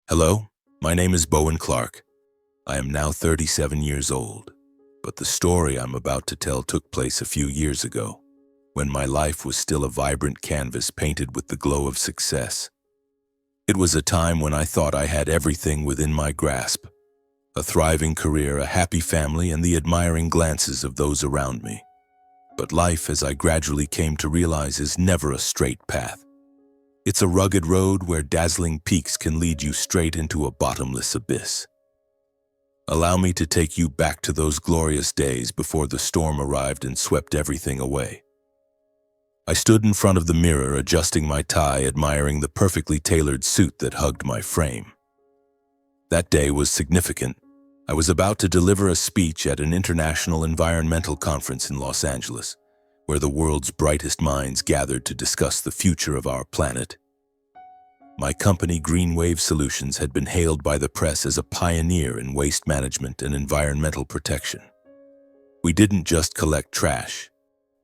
Hello, my name is Bowen Clark. I am now 37 years old, but the story I'm about to tell took place a few years ago, when my life was still a vibrant canvas painted with the glow of success. It was a time when I thought I had everything within my grasp: a thriving career, a happy family, and the admiring glances of those around me. But life, as I gradually came to realize, is never a straight path. It's a rugged road where dazzling peaks can lead you straight into a bottomless abyss. Allow me to take you back to those glorious days before the storm arrived and swept everything away. I stood in front of the mirror, adjusting my tie, admiring the perfectly tailored suit that hugged my frame. That day was significant. I was about to deliver a speech at an international environmental conference in Los Angeles, where the world's brightest minds gathered to discuss the future of our planet. My company, Green Wave Solutions, had been hailed by the press as a pioneer in waste management and environmental protection. We didn't just collect trash.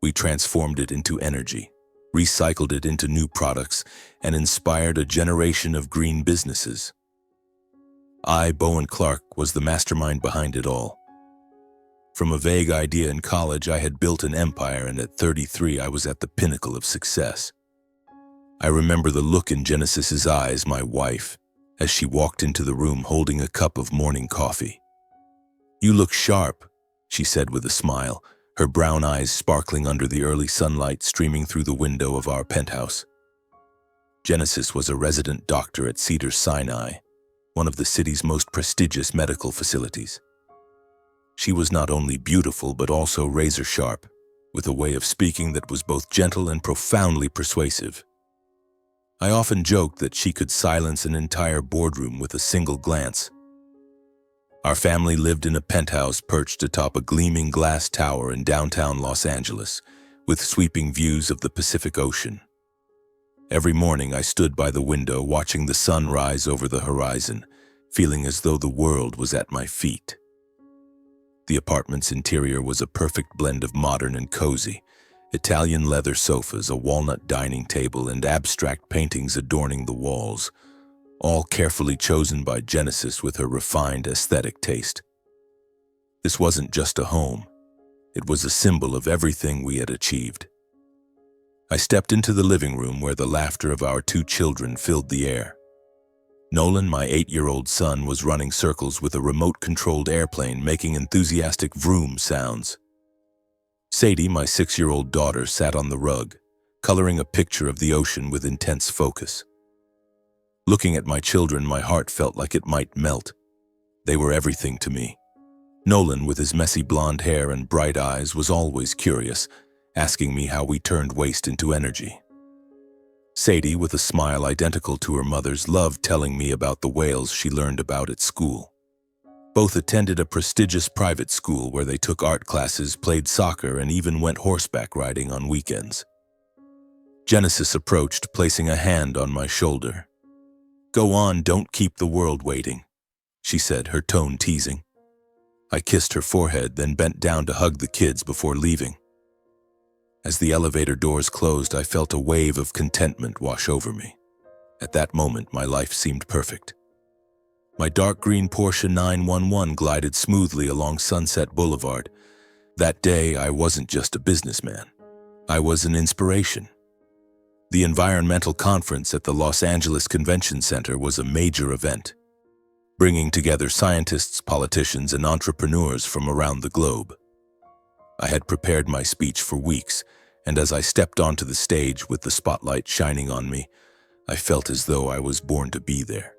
We transformed it into energy, recycled it into new products, and inspired a generation of green businesses. I, Bowen Clark, was the mastermind behind it all. From a vague idea in college, I had built an empire, and at 33, I was at the pinnacle of success. I remember the look in Genesis's eyes, my wife, as she walked into the room holding a cup of morning coffee. "You look sharp," she said with a smile, her brown eyes sparkling under the early sunlight streaming through the window of our penthouse. Genesis was a resident doctor at Cedars-Sinai, one of the city's most prestigious medical facilities. She was not only beautiful but also razor-sharp, with a way of speaking that was both gentle and profoundly persuasive. I often joked that she could silence an entire boardroom with a single glance. Our family lived in a penthouse perched atop a gleaming glass tower in downtown Los Angeles, with sweeping views of the Pacific Ocean. Every morning I stood by the window watching the sun rise over the horizon, feeling as though the world was at my feet. The apartment's interior was a perfect blend of modern and cozy: Italian leather sofas, a walnut dining table, and abstract paintings adorning the walls, all carefully chosen by Genesis with her refined aesthetic taste. This wasn't just a home. It was a symbol of everything we had achieved. I stepped into the living room where the laughter of our two children filled the air. Nolan, my 8-year-old son, was running circles with a remote-controlled airplane, making enthusiastic vroom sounds. Sadie, my 6-year-old daughter, sat on the rug, coloring a picture of the ocean with intense focus. Looking at my children, my heart felt like it might melt. They were everything to me. Nolan, with his messy blonde hair and bright eyes, was always curious, asking me how we turned waste into energy. Sadie, with a smile identical to her mother's, loved telling me about the whales she learned about at school. Both attended a prestigious private school where they took art classes, played soccer, and even went horseback riding on weekends. Genesis approached, placing a hand on my shoulder. "Go on, don't keep the world waiting," she said, her tone teasing. I kissed her forehead, then bent down to hug the kids before leaving. As the elevator doors closed, I felt a wave of contentment wash over me. At that moment, my life seemed perfect. My dark green Porsche 911 glided smoothly along Sunset Boulevard. That day, I wasn't just a businessman. I was an inspiration. The environmental conference at the Los Angeles Convention Center was a major event, bringing together scientists, politicians, and entrepreneurs from around the globe. I had prepared my speech for weeks, and as I stepped onto the stage with the spotlight shining on me, I felt as though I was born to be there.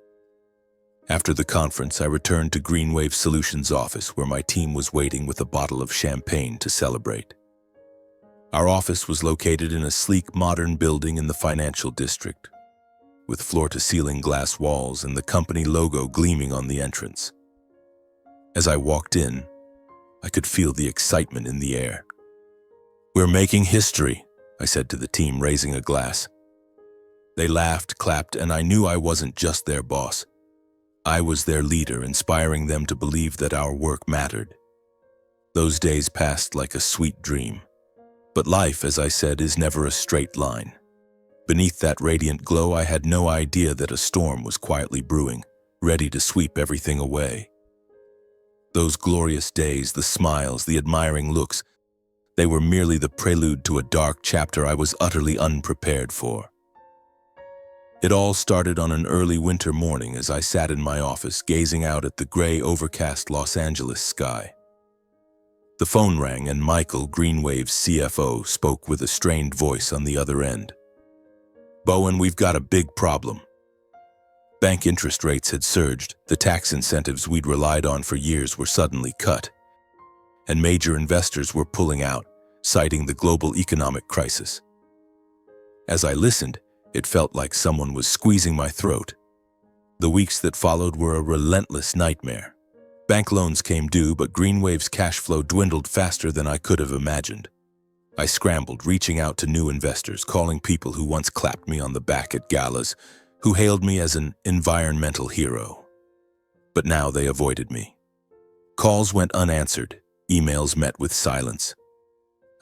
After the conference, I returned to Green Wave Solutions' office, where my team was waiting with a bottle of champagne to celebrate. Our office was located in a sleek, modern building in the financial district, with floor-to-ceiling glass walls and the company logo gleaming on the entrance. As I walked in, I could feel the excitement in the air. "We're making history," I said to the team, raising a glass. They laughed, clapped, and I knew I wasn't just their boss. I was their leader, inspiring them to believe that our work mattered. Those days passed like a sweet dream. But life, as I said, is never a straight line. Beneath that radiant glow, I had no idea that a storm was quietly brewing, ready to sweep everything away. Those glorious days, the smiles, the admiring looks, they were merely the prelude to a dark chapter I was utterly unprepared for. It all started on an early winter morning as I sat in my office gazing out at the gray, overcast Los Angeles sky. The phone rang and Michael, Greenwave's CFO, spoke with a strained voice on the other end. "Bowen, we've got a big problem." Bank interest rates had surged, the tax incentives we'd relied on for years were suddenly cut, and major investors were pulling out, citing the global economic crisis. As I listened, it felt like someone was squeezing my throat. The weeks that followed were a relentless nightmare. Bank loans came due, but Greenwave's cash flow dwindled faster than I could have imagined. I scrambled, reaching out to new investors, calling people who once clapped me on the back at galas, who hailed me as an environmental hero. But now they avoided me. Calls went unanswered, emails met with silence.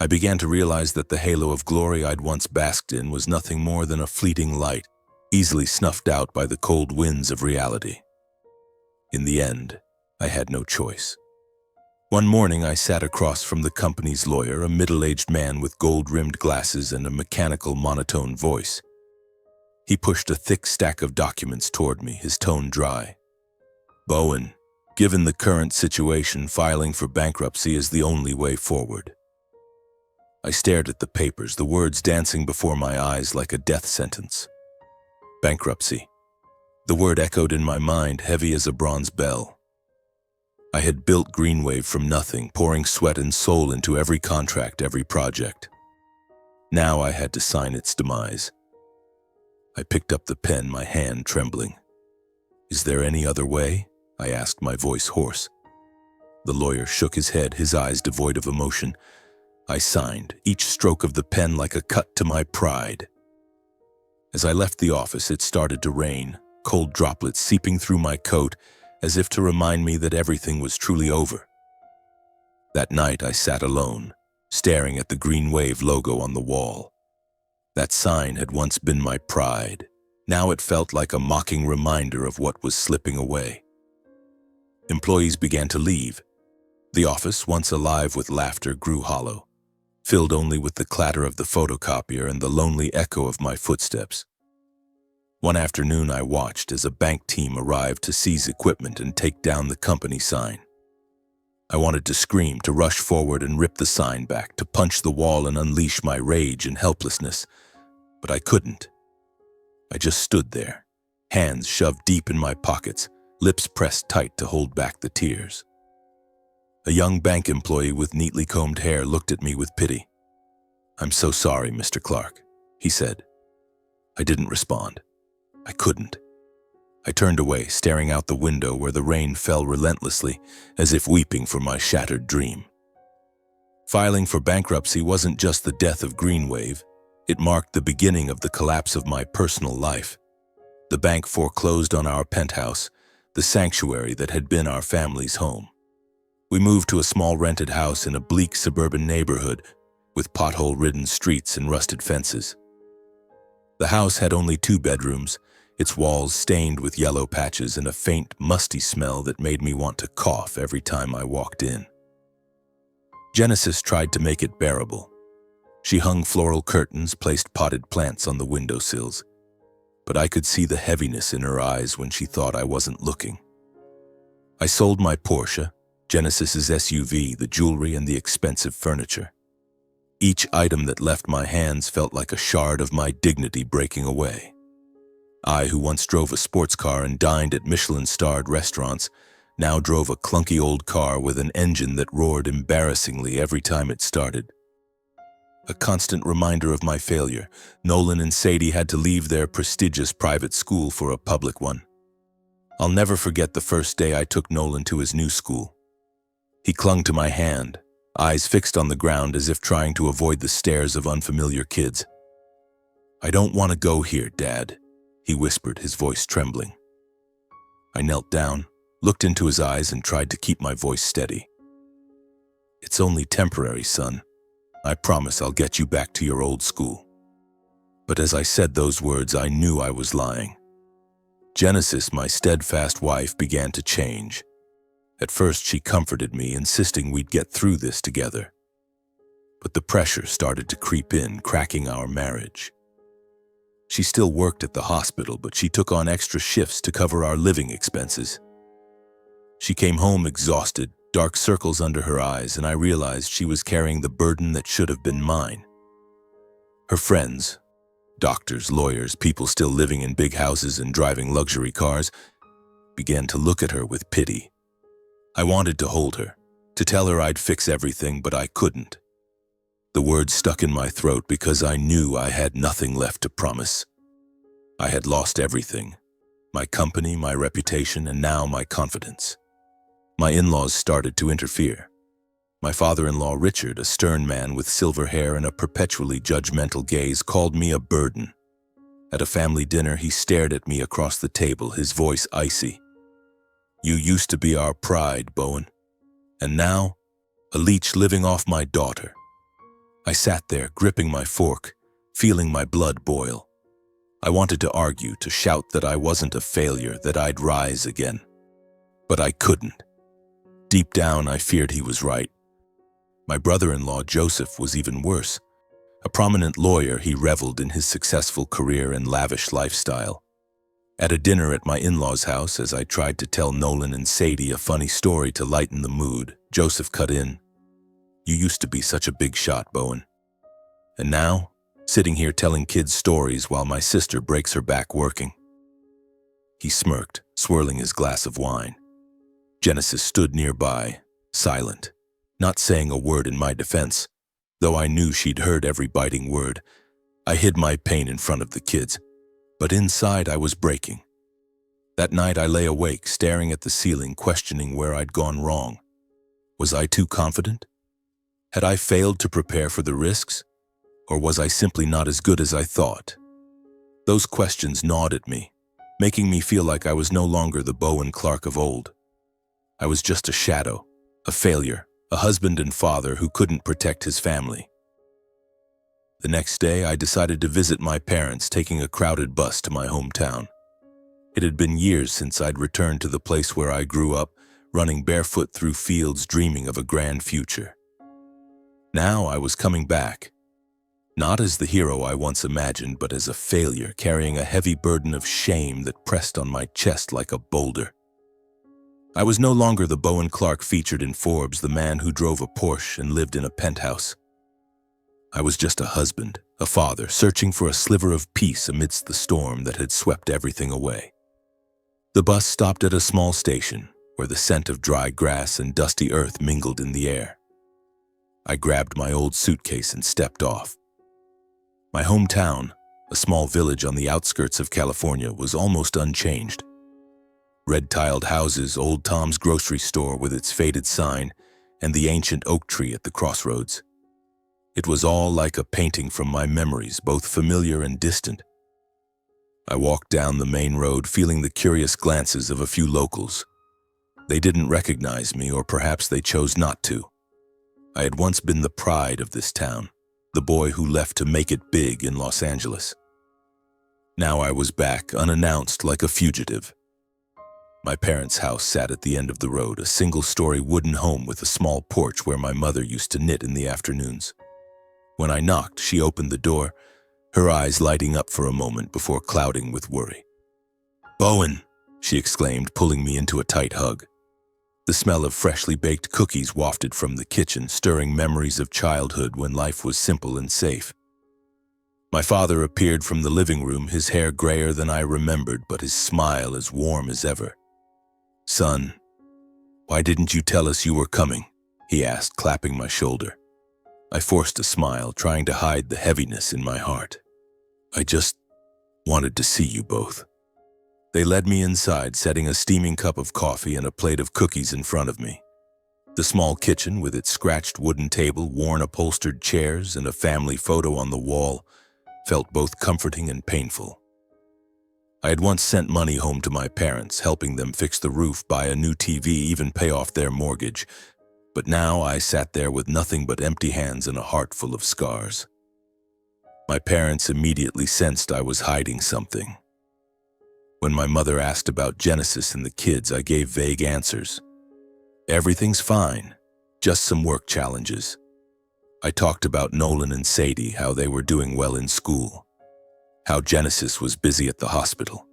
I began to realize that the halo of glory I'd once basked in was nothing more than a fleeting light, easily snuffed out by the cold winds of reality. In the end, I had no choice. One morning, I sat across from the company's lawyer, a middle-aged man with gold-rimmed glasses and a mechanical, monotone voice. He pushed a thick stack of documents toward me, his tone dry. "Bowen, given the current situation, filing for bankruptcy is the only way forward." I stared at the papers, the words dancing before my eyes like a death sentence. Bankruptcy. The word echoed in my mind, heavy as a bronze bell. I had built Greenwave from nothing, pouring sweat and soul into every contract, every project. Now I had to sign its demise. I picked up the pen, my hand trembling. "Is there any other way?" I asked, my voice hoarse. The lawyer shook his head, his eyes devoid of emotion. I signed, each stroke of the pen like a cut to my pride. As I left the office, it started to rain, cold droplets seeping through my coat, as if to remind me that everything was truly over. That night I sat alone, staring at the Greenwave logo on the wall. That sign had once been my pride. Now it felt like a mocking reminder of what was slipping away. Employees began to leave. The office, once alive with laughter, grew hollow, filled only with the clatter of the photocopier and the lonely echo of my footsteps. One afternoon I watched as a bank team arrived to seize equipment and take down the company sign. I wanted to scream, to rush forward and rip the sign back, to punch the wall and unleash my rage and helplessness, but I couldn't. I just stood there, hands shoved deep in my pockets, lips pressed tight to hold back the tears. A young bank employee with neatly combed hair looked at me with pity. "I'm so sorry, Mr. Clark," he said. I didn't respond. I couldn't. I turned away, staring out the window where the rain fell relentlessly, as if weeping for my shattered dream. Filing for bankruptcy wasn't just the death of Greenwave. It marked the beginning of the collapse of my personal life. The bank foreclosed on our penthouse, the sanctuary that had been our family's home. We moved to a small rented house in a bleak suburban neighborhood with pothole-ridden streets and rusted fences. The house had only 2 bedrooms, its walls stained with yellow patches and a faint, musty smell that made me want to cough every time I walked in. Genesis tried to make it bearable. She hung floral curtains, placed potted plants on the windowsills, but I could see the heaviness in her eyes when she thought I wasn't looking. I sold my Porsche, Genesis's SUV, the jewelry, and the expensive furniture. Each item that left my hands felt like a shard of my dignity breaking away. I, who once drove a sports car and dined at Michelin-starred restaurants, now drove a clunky old car with an engine that roared embarrassingly every time it started. A constant reminder of my failure, Nolan and Sadie had to leave their prestigious private school for a public one. I'll never forget the first day I took Nolan to his new school. He clung to my hand, eyes fixed on the ground as if trying to avoid the stares of unfamiliar kids. "I don't want to go here, Dad," he whispered, his voice trembling. I knelt down, looked into his eyes, and tried to keep my voice steady. "It's only temporary, son. I promise I'll get you back to your old school." But as I said those words, I knew I was lying. Genesis, my steadfast wife, began to change. At first, she comforted me, insisting we'd get through this together. But the pressure started to creep in, cracking our marriage. She still worked at the hospital, but she took on extra shifts to cover our living expenses. She came home exhausted, dark circles under her eyes, and I realized she was carrying the burden that should have been mine. Her friends, doctors, lawyers, people still living in big houses and driving luxury cars, began to look at her with pity. I wanted to hold her, to tell her I'd fix everything, but I couldn't. The words stuck in my throat because I knew I had nothing left to promise. I had lost everything: my company, my reputation, and now my confidence. My in-laws started to interfere. My father-in-law, Richard, a stern man with silver hair and a perpetually judgmental gaze, called me a burden. At a family dinner, he stared at me across the table, his voice icy. "You used to be our pride, Bowen, and now a leech living off my daughter." I sat there, gripping my fork, feeling my blood boil. I wanted to argue, to shout that I wasn't a failure, that I'd rise again. But I couldn't. Deep down, I feared he was right. My brother-in-law, Joseph, was even worse. A prominent lawyer, he reveled in his successful career and lavish lifestyle. At a dinner at my in-laws' house, as I tried to tell Nolan and Sadie a funny story to lighten the mood, Joseph cut in. "You used to be such a big shot, Bowen. And now, sitting here telling kids stories while my sister breaks her back working." He smirked, swirling his glass of wine. Genesis stood nearby, silent, not saying a word in my defense, though I knew she'd heard every biting word. I hid my pain in front of the kids, but inside I was breaking. That night I lay awake, staring at the ceiling, questioning where I'd gone wrong. Was I too confident? Had I failed to prepare for the risks? Or was I simply not as good as I thought? Those questions gnawed at me, making me feel like I was no longer the Bowen Clark of old. I was just a shadow, a failure, a husband and father who couldn't protect his family. The next day, I decided to visit my parents, taking a crowded bus to my hometown. It had been years since I'd returned to the place where I grew up, running barefoot through fields, dreaming of a grand future. Now I was coming back, not as the hero I once imagined, but as a failure, carrying a heavy burden of shame that pressed on my chest like a boulder. I was no longer the Bowen Clark featured in Forbes, the man who drove a Porsche and lived in a penthouse. I was just a husband, a father, searching for a sliver of peace amidst the storm that had swept everything away. The bus stopped at a small station, where the scent of dry grass and dusty earth mingled in the air. I grabbed my old suitcase and stepped off. My hometown, a small village on the outskirts of California, was almost unchanged. Red-tiled houses, old Tom's grocery store with its faded sign, and the ancient oak tree at the crossroads. It was all like a painting from my memories, both familiar and distant. I walked down the main road, feeling the curious glances of a few locals. They didn't recognize me, or perhaps they chose not to. I had once been the pride of this town, the boy who left to make it big in Los Angeles. Now I was back, unannounced, like a fugitive. My parents' house sat at the end of the road, a single-story wooden home with a small porch where my mother used to knit in the afternoons. When I knocked, she opened the door, her eyes lighting up for a moment before clouding with worry. "Bowen," she exclaimed, pulling me into a tight hug. The smell of freshly baked cookies wafted from the kitchen, stirring memories of childhood when life was simple and safe. My father appeared from the living room, his hair grayer than I remembered, but his smile as warm as ever. "Son, why didn't you tell us you were coming?" he asked, clapping my shoulder. I forced a smile, trying to hide the heaviness in my heart. "I just wanted to see you both." They led me inside, setting a steaming cup of coffee and a plate of cookies in front of me. The small kitchen, with its scratched wooden table, worn upholstered chairs, and a family photo on the wall, felt both comforting and painful. I had once sent money home to my parents, helping them fix the roof, buy a new TV, even pay off their mortgage. But now I sat there with nothing but empty hands and a heart full of scars. My parents immediately sensed I was hiding something. When my mother asked about Genesis and the kids, I gave vague answers. Everything's fine, just some work challenges. I talked about Nolan and Sadie, how they were doing well in school, how Genesis was busy at the hospital.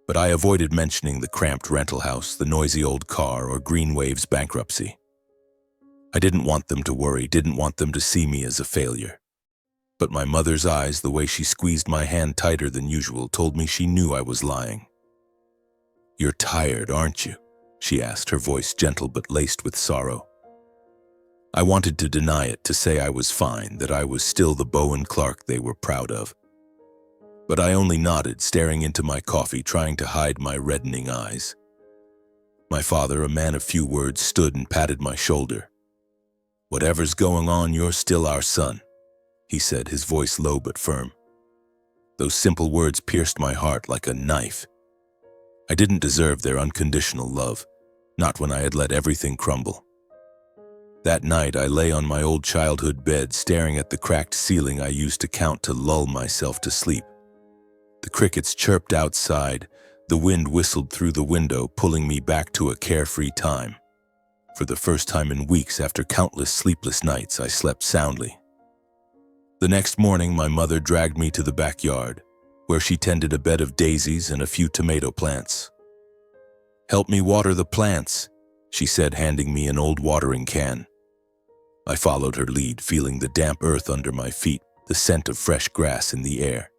But I avoided mentioning the cramped rental house, the noisy old car, or Greenwave's bankruptcy. I didn't want them to worry, didn't want them to see me as a failure. But my mother's eyes, the way she squeezed my hand tighter than usual, told me she knew I was lying. "You're tired, aren't you?" she asked, her voice gentle but laced with sorrow. I wanted to deny it, to say I was fine, that I was still the Bowen Clark they were proud of. But I only nodded, staring into my coffee, trying to hide my reddening eyes. My father, a man of few words, stood and patted my shoulder. "Whatever's going on, you're still our son," he said, his voice low but firm. Those simple words pierced my heart like a knife. I didn't deserve their unconditional love, not when I had let everything crumble. That night, I lay on my old childhood bed, staring at the cracked ceiling I used to count to lull myself to sleep. The crickets chirped outside, the wind whistled through the window, pulling me back to a carefree time. For the first time in weeks, after countless sleepless nights, I slept soundly. The next morning, my mother dragged me to the backyard, where she tended a bed of daisies and a few tomato plants. "Help me water the plants," she said, handing me an old watering can. I followed her lead, feeling the damp earth under my feet, the scent of fresh grass in the air.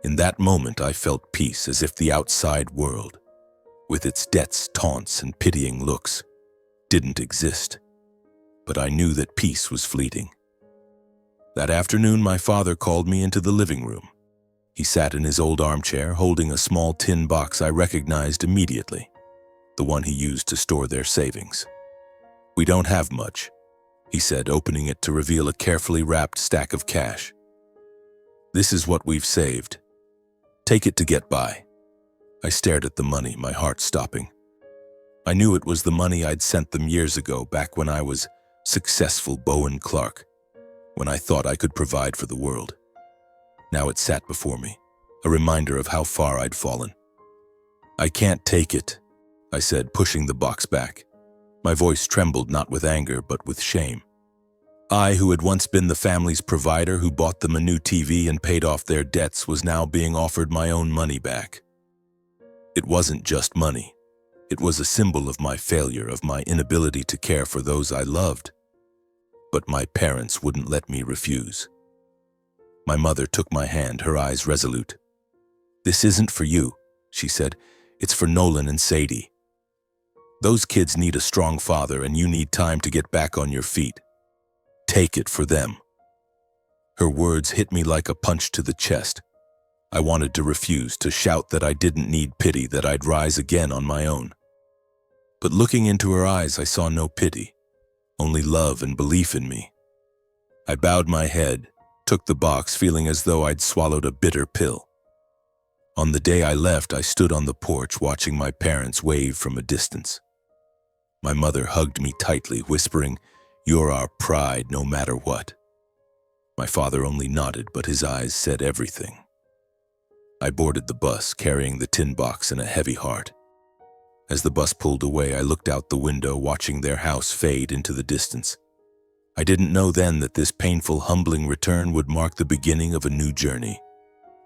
In that moment, I felt peace, as if the outside world, with its debts, taunts, and pitying looks, didn't exist. But I knew that peace was fleeting. That afternoon, my father called me into the living room. He sat in his old armchair, holding a small tin box I recognized immediately, the one he used to store their savings. "We don't have much," he said, opening it to reveal a carefully wrapped stack of cash. "This is what we've saved. Take it to get by." I stared at the money, my heart stopping. I knew it was the money I'd sent them years ago, back when I was successful Bowen Clark, when I thought I could provide for the world. Now it sat before me, a reminder of how far I'd fallen. "I can't take it," I said, pushing the box back. My voice trembled, not with anger, but with shame. I, who had once been the family's provider, who bought them a new TV and paid off their debts, was now being offered my own money back. It wasn't just money. It was a symbol of my failure, of my inability to care for those I loved. But my parents wouldn't let me refuse. My mother took my hand, her eyes resolute. "This isn't for you," she said. "It's for Nolan and Sadie. Those kids need a strong father, and you need time to get back on your feet. Take it for them." Her words hit me like a punch to the chest. I wanted to refuse, to shout that I didn't need pity, that I'd rise again on my own. But looking into her eyes, I saw no pity, only love and belief in me. I bowed my head, took the box, feeling as though I'd swallowed a bitter pill. On the day I left, I stood on the porch, watching my parents wave from a distance. My mother hugged me tightly, whispering, "You're our pride, no matter what." My father only nodded, but his eyes said everything. I boarded the bus, carrying the tin box and a heavy heart. As the bus pulled away, I looked out the window, watching their house fade into the distance. I didn't know then that this painful, humbling return would mark the beginning of a new journey,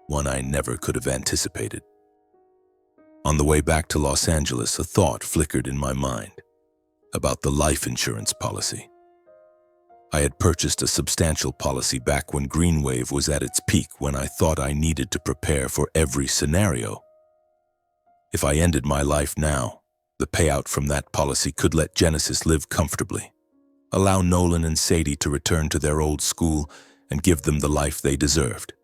one I never could have anticipated. On the way back to Los Angeles, a thought flickered in my mind about the life insurance policy. I had purchased a substantial policy back when Greenwave was at its peak, when I thought I needed to prepare for every scenario. If I ended my life now, the payout from that policy could let Genesis live comfortably, allow Nolan and Sadie to return to their old school, and give them the life they deserved.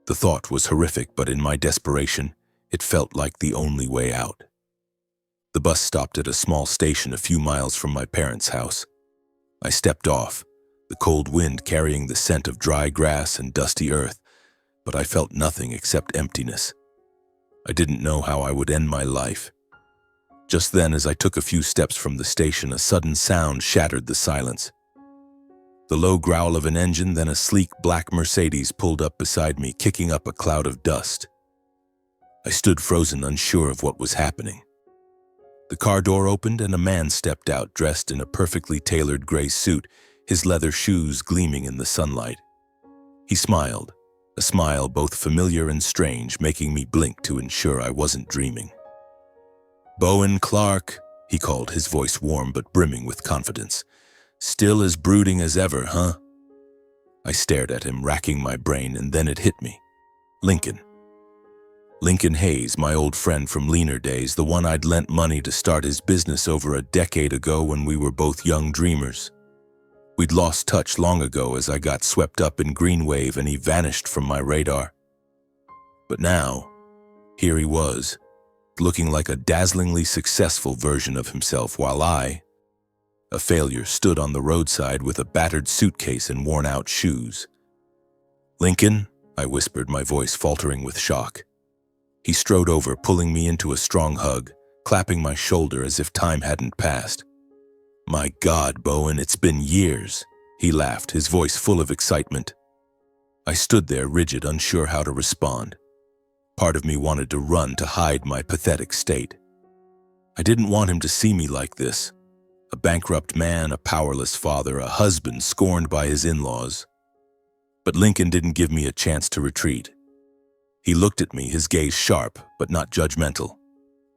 The thought was horrific, but in my desperation, it felt like the only way out. The bus stopped at a small station a few miles from my parents' house. I stepped off, the cold wind carrying the scent of dry grass and dusty earth, but I felt nothing except emptiness. I didn't know how I would end my life. Just then, as I took a few steps from the station, a sudden sound shattered the silence. The low growl of an engine, then a sleek black Mercedes pulled up beside me, kicking up a cloud of dust. I stood frozen, unsure of what was happening. The car door opened and a man stepped out, dressed in a perfectly tailored gray suit, his leather shoes gleaming in the sunlight. He smiled, a smile both familiar and strange, making me blink to ensure I wasn't dreaming. "Bowen Clark," he called, his voice warm but brimming with confidence. "Still as brooding as ever, huh?" I stared at him, racking my brain, and then it hit me. Lincoln. Lincoln Hayes, my old friend from leaner days, the one I'd lent money to start his business over a decade ago when we were both young dreamers. We'd lost touch long ago as I got swept up in green wave and he vanished from my radar. But now, here he was, looking like a dazzlingly successful version of himself, while I, a failure, stood on the roadside with a battered suitcase and worn-out shoes. "Lincoln," I whispered, my voice faltering with shock. He strode over, pulling me into a strong hug, clapping my shoulder as if time hadn't passed. "My God, Bowen, it's been years," he laughed, his voice full of excitement. I stood there, rigid, unsure how to respond. Part of me wanted to run, to hide my pathetic state. I didn't want him to see me like this. A bankrupt man, a powerless father, a husband scorned by his in-laws. But Lincoln didn't give me a chance to retreat. He looked at me, his gaze sharp but not judgmental,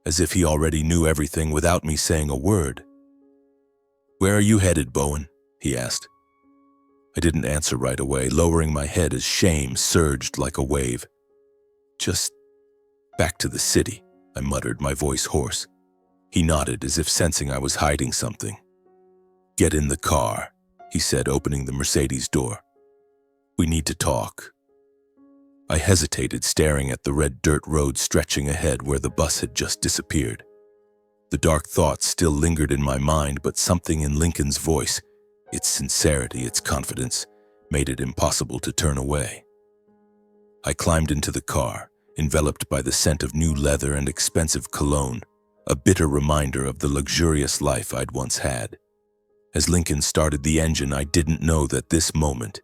as if he already knew everything without me saying a word. "Where are you headed, Bowen?" he asked. I didn't answer right away, lowering my head as shame surged like a wave. "Just back to the city," I muttered, my voice hoarse. He nodded, as if sensing I was hiding something. "Get in the car," he said, opening the Mercedes door. "We need to talk." I hesitated, staring at the red dirt road stretching ahead where the bus had just disappeared. The dark thoughts still lingered in my mind, but something in Lincoln's voice, its sincerity, its confidence, made it impossible to turn away. I climbed into the car, enveloped by the scent of new leather and expensive cologne, a bitter reminder of the luxurious life I'd once had. As Lincoln started the engine, I didn't know that this moment,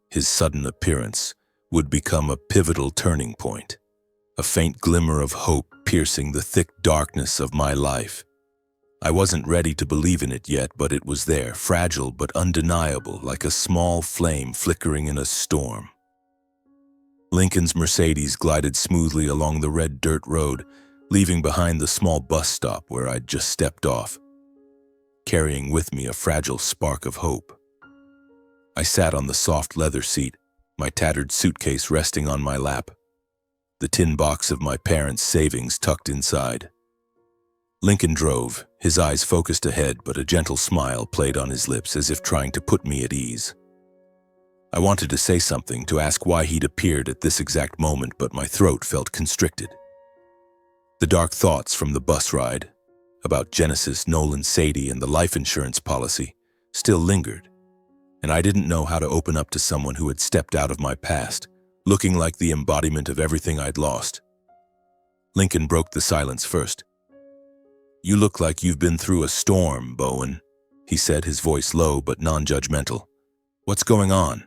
his sudden appearance, would become a pivotal turning point, a faint glimmer of hope piercing the thick darkness of my life. I wasn't ready to believe in it yet, but it was there, fragile but undeniable, like a small flame flickering in a storm. Lincoln's Mercedes glided smoothly along the red dirt road, leaving behind the small bus stop where I'd just stepped off, carrying with me a fragile spark of hope. I sat on the soft leather seat, my tattered suitcase resting on my lap, the tin box of my parents' savings tucked inside. Lincoln drove, his eyes focused ahead, but a gentle smile played on his lips as if trying to put me at ease. I wanted to say something, to ask why he'd appeared at this exact moment, but my throat felt constricted. The dark thoughts from the bus ride, about Genesis, Nolan, Sadie, and the life insurance policy, still lingered, and I didn't know how to open up to someone who had stepped out of my past, looking like the embodiment of everything I'd lost. Lincoln broke the silence first. "You look like you've been through a storm, Bowen," he said, his voice low but non-judgmental. "What's going on?"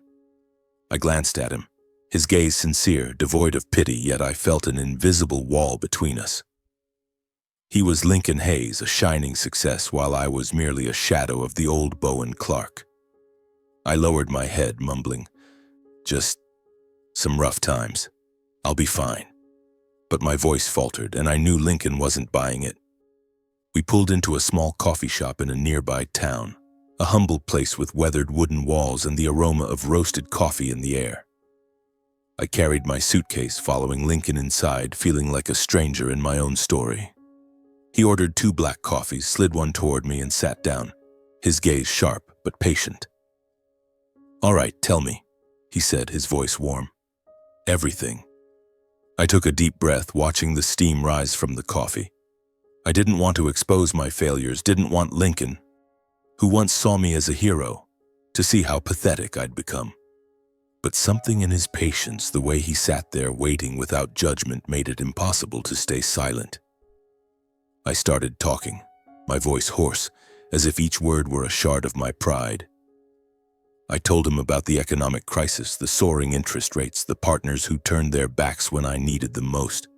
I glanced at him, his gaze sincere, devoid of pity, yet I felt an invisible wall between us. He was Lincoln Hayes, a shining success, while I was merely a shadow of the old Bowen Clark. I lowered my head, mumbling, "Just some rough times. I'll be fine." But my voice faltered, and I knew Lincoln wasn't buying it. We pulled into a small coffee shop in a nearby town, a humble place with weathered wooden walls and the aroma of roasted coffee in the air. I carried my suitcase, following Lincoln inside, feeling like a stranger in my own story. He ordered 2 black coffees, slid one toward me, and sat down, his gaze sharp but patient. "All right, tell me," he said, his voice warm. "Everything." I took a deep breath, watching the steam rise from the coffee. I didn't want to expose my failures, didn't want Lincoln, who once saw me as a hero, to see how pathetic I'd become. But something in his patience, the way he sat there waiting without judgment, made it impossible to stay silent. I started talking, my voice hoarse, as if each word were a shard of my pride. I told him about the economic crisis, the soaring interest rates, the partners who turned their backs when I needed them most.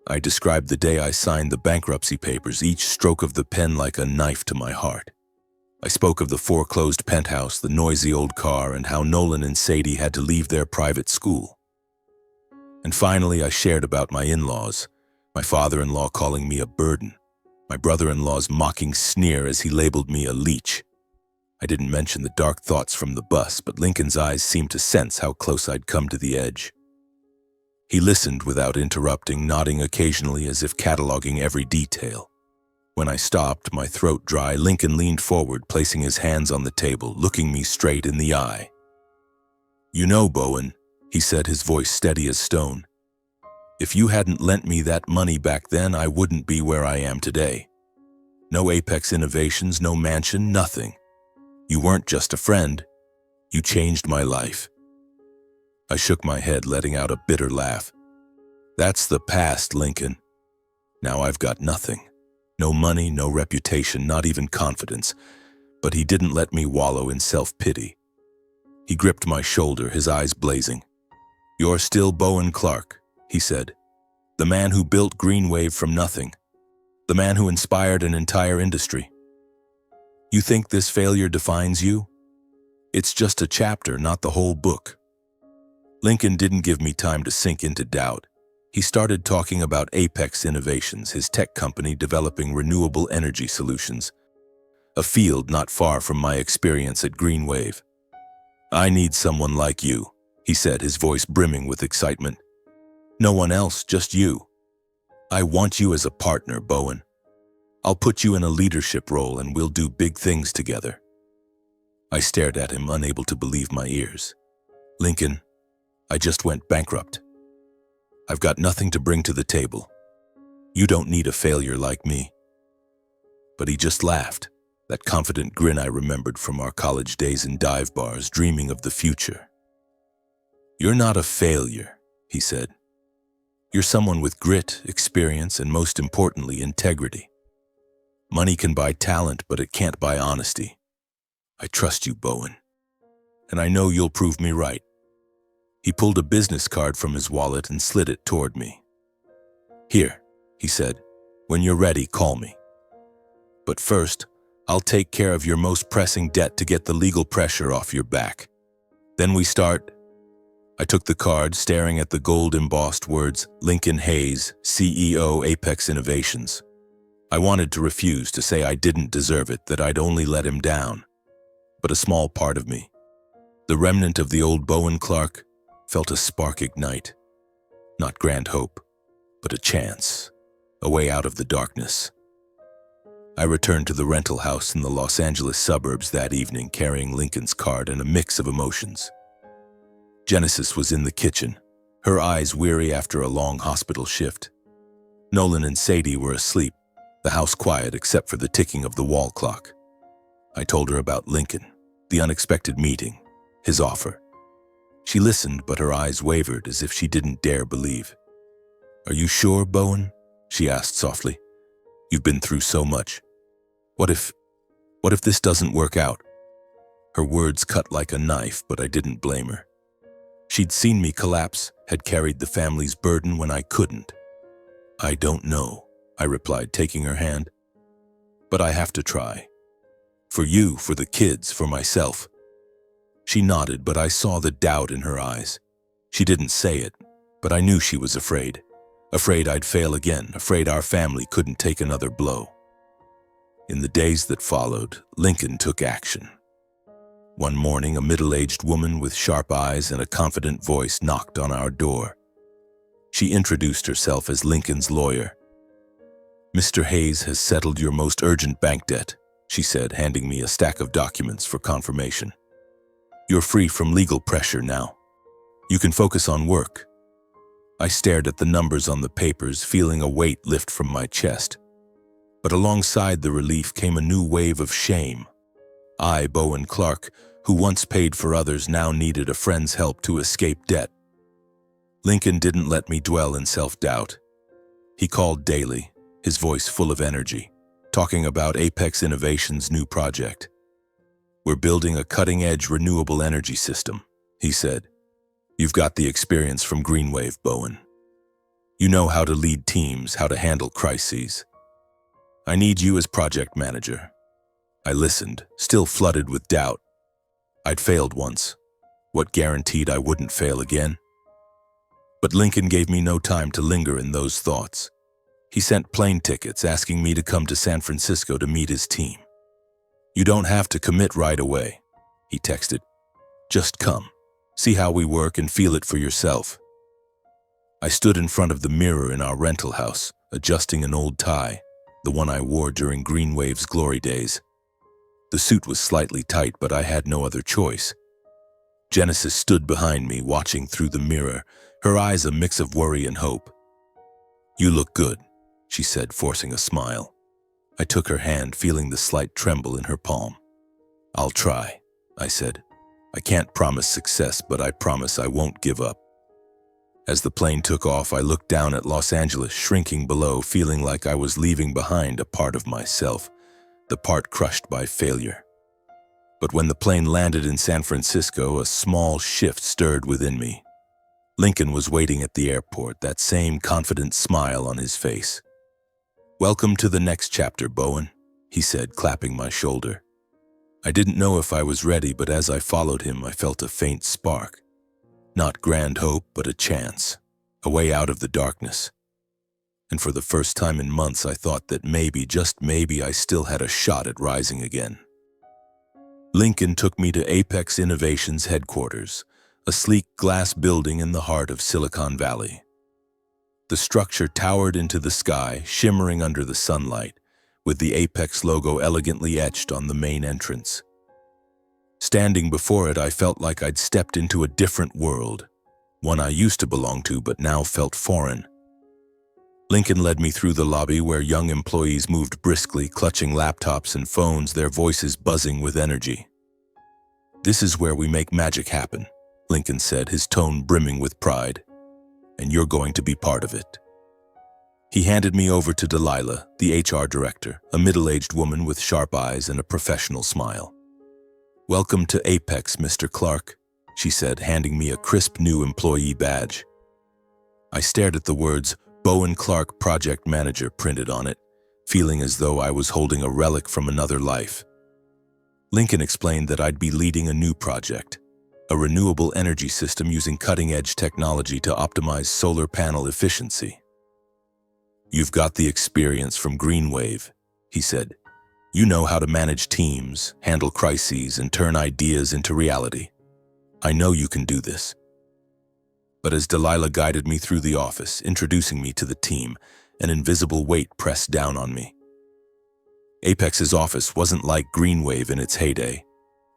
I described the day I signed the bankruptcy papers, each stroke of the pen like a knife to my heart. I spoke of the foreclosed penthouse, the noisy old car, and how Nolan and Sadie had to leave their private school. And finally, I shared about my in-laws, my father-in-law calling me a burden, my brother-in-law's mocking sneer as he labeled me a leech. I didn't mention the dark thoughts from the bus, but Lincoln's eyes seemed to sense how close I'd come to the edge. He listened without interrupting, nodding occasionally as if cataloging every detail. When I stopped, my throat dry, Lincoln leaned forward, placing his hands on the table, looking me straight in the eye. "You know, Bowen," he said, his voice steady as stone, "if you hadn't lent me that money back then, I wouldn't be where I am today. No Apex Innovations, no mansion, nothing. You weren't just a friend. You changed my life." I shook my head, letting out a bitter laugh. "That's the past, Lincoln. Now I've got nothing. No money, no reputation, not even confidence." But he didn't let me wallow in self-pity. He gripped my shoulder, his eyes blazing. "You're still Bowen Clark," he said. "The man who built Greenwave from nothing. The man who inspired an entire industry. You think this failure defines you? It's just a chapter, not the whole book." Lincoln didn't give me time to sink into doubt. He started talking about Apex Innovations, his tech company developing renewable energy solutions, a field not far from my experience at Greenwave. "I need someone like you," he said, his voice brimming with excitement. "No one else, just you. I want you as a partner, Bowen. I'll put you in a leadership role and we'll do big things together." I stared at him, unable to believe my ears. "Lincoln, I just went bankrupt. I've got nothing to bring to the table. You don't need a failure like me." But he just laughed, that confident grin I remembered from our college days in dive bars, dreaming of the future. "You're not a failure," he said. "You're someone with grit, experience, and most importantly, integrity. Money can buy talent, but it can't buy honesty. I trust you, Bowen, and I know you'll prove me right." He pulled a business card from his wallet and slid it toward me. "Here," he said, "when you're ready, call me. But first, I'll take care of your most pressing debt to get the legal pressure off your back. Then we start." I took the card, staring at the gold-embossed words, Lincoln Hayes, CEO, Apex Innovations. I wanted to refuse, to say I didn't deserve it, that I'd only let him down. But a small part of me, the remnant of the old Bowen Clark, felt a spark ignite. Not grand hope, but a chance, a way out of the darkness. I returned to the rental house in the Los Angeles suburbs that evening, carrying Lincoln's card and a mix of emotions. Genesis was in the kitchen, her eyes weary after a long hospital shift. Nolan and Sadie were asleep, the house quiet except for the ticking of the wall clock. I told her about Lincoln, the unexpected meeting, his offer. She listened, but her eyes wavered as if she didn't dare believe. "Are you sure, Bowen?" she asked softly. "You've been through so much. What if this doesn't work out?" Her words cut like a knife, but I didn't blame her. She'd seen me collapse, had carried the family's burden when I couldn't. "I don't know," I replied, taking her hand. "But I have to try. For you, for the kids, for myself." She nodded, but I saw the doubt in her eyes. She didn't say it, but I knew she was afraid. Afraid I'd fail again, afraid our family couldn't take another blow. In the days that followed, Lincoln took action. One morning, a middle-aged woman with sharp eyes and a confident voice knocked on our door. She introduced herself as Lincoln's lawyer. "Mr. Hayes has settled your most urgent bank debt," she said, handing me a stack of documents for confirmation. "You're free from legal pressure now. You can focus on work." I stared at the numbers on the papers, feeling a weight lift from my chest. But alongside the relief came a new wave of shame. I, Bowen Clark, who once paid for others, now needed a friend's help to escape debt. Lincoln didn't let me dwell in self-doubt. He called daily, his voice full of energy, talking about Apex Innovations' new project. "We're building a cutting-edge renewable energy system," he said. "You've got the experience from Greenwave, Bowen. You know how to lead teams, how to handle crises. I need you as project manager." I listened, still flooded with doubt. I'd failed once. What guaranteed I wouldn't fail again? But Lincoln gave me no time to linger in those thoughts. He sent plane tickets asking me to come to San Francisco to meet his team. "You don't have to commit right away," he texted. "Just come. See how we work and feel it for yourself." I stood in front of the mirror in our rental house, adjusting an old tie, the one I wore during Greenwave's glory days. The suit was slightly tight, but I had no other choice. Genesis stood behind me, watching through the mirror, her eyes a mix of worry and hope. "You look good," she said, forcing a smile. I took her hand, feeling the slight tremble in her palm. "I'll try," I said. "I can't promise success, but I promise I won't give up." As the plane took off, I looked down at Los Angeles, shrinking below, feeling like I was leaving behind a part of myself, the part crushed by failure. But when the plane landed in San Francisco, a small shift stirred within me. Lincoln was waiting at the airport, that same confident smile on his face. "Welcome to the next chapter, Bowen," he said, clapping my shoulder. I didn't know if I was ready, but as I followed him, I felt a faint spark. Not grand hope, but a chance, a way out of the darkness. And for the first time in months, I thought that maybe, just maybe, I still had a shot at rising again. Lincoln took me to Apex Innovations headquarters, a sleek glass building in the heart of Silicon Valley. The structure towered into the sky, shimmering under the sunlight, with the Apex logo elegantly etched on the main entrance. Standing before it, I felt like I'd stepped into a different world, one I used to belong to but now felt foreign. Lincoln led me through the lobby where young employees moved briskly, clutching laptops and phones, their voices buzzing with energy. "This is where we make magic happen," Lincoln said, his tone brimming with pride. "And you're going to be part of it." He handed me over to Delilah, the HR director, a middle-aged woman with sharp eyes and a professional smile. "Welcome to Apex, Mr. Clark," she said, handing me a crisp new employee badge. I stared at the words, "Bowen Clark Project Manager," printed on it, feeling as though I was holding a relic from another life. Lincoln explained that I'd be leading a new project, a renewable energy system using cutting-edge technology to optimize solar panel efficiency. "You've got the experience from Greenwave," he said. "You know how to manage teams, handle crises, and turn ideas into reality. I know you can do this." But as Delilah guided me through the office, introducing me to the team, an invisible weight pressed down on me. Apex's office wasn't like Greenwave in its heyday.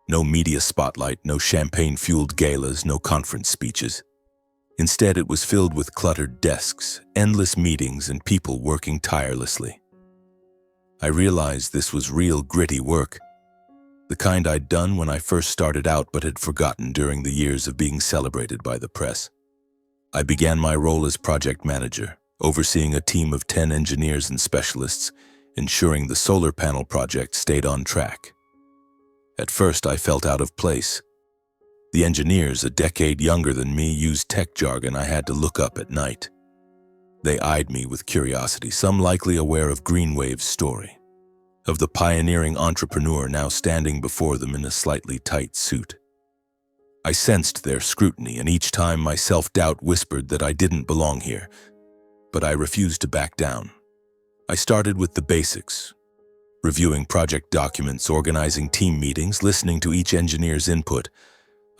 No media spotlight, no champagne-fueled galas, no conference speeches. Instead, it was filled with cluttered desks, endless meetings, and people working tirelessly. I realized this was real, gritty work, the kind I'd done when I first started out but had forgotten during the years of being celebrated by the press. I began my role as project manager, overseeing a team of 10 engineers and specialists, ensuring the solar panel project stayed on track. At first, I felt out of place. The engineers, a decade younger than me, used tech jargon I had to look up at night. They eyed me with curiosity, some likely aware of Greenwave's story, of the pioneering entrepreneur now standing before them in a slightly tight suit. I sensed their scrutiny, and each time my self-doubt whispered that I didn't belong here, but I refused to back down. I started with the basics, reviewing project documents, organizing team meetings, listening to each engineer's input.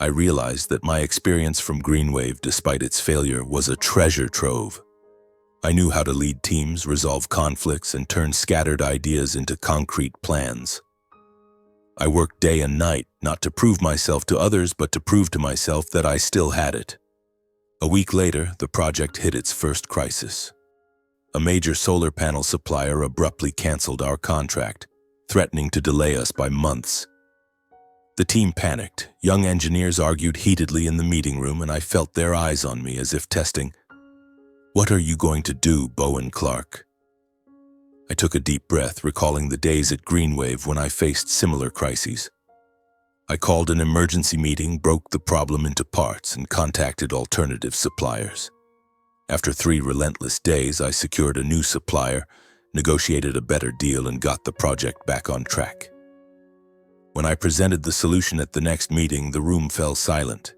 I realized that my experience from Greenwave, despite its failure, was a treasure trove. I knew how to lead teams, resolve conflicts, and turn scattered ideas into concrete plans. I worked day and night, not to prove myself to others, but to prove to myself that I still had it. A week later, the project hit its first crisis. A major solar panel supplier abruptly canceled our contract, threatening to delay us by months. The team panicked. Young engineers argued heatedly in the meeting room, and I felt their eyes on me as if testing, "What are you going to do, Bowen Clark?" I took a deep breath, recalling the days at Greenwave when I faced similar crises. I called an emergency meeting, broke the problem into parts, and contacted alternative suppliers. After 3 relentless days, I secured a new supplier, negotiated a better deal, and got the project back on track. When I presented the solution at the next meeting, the room fell silent.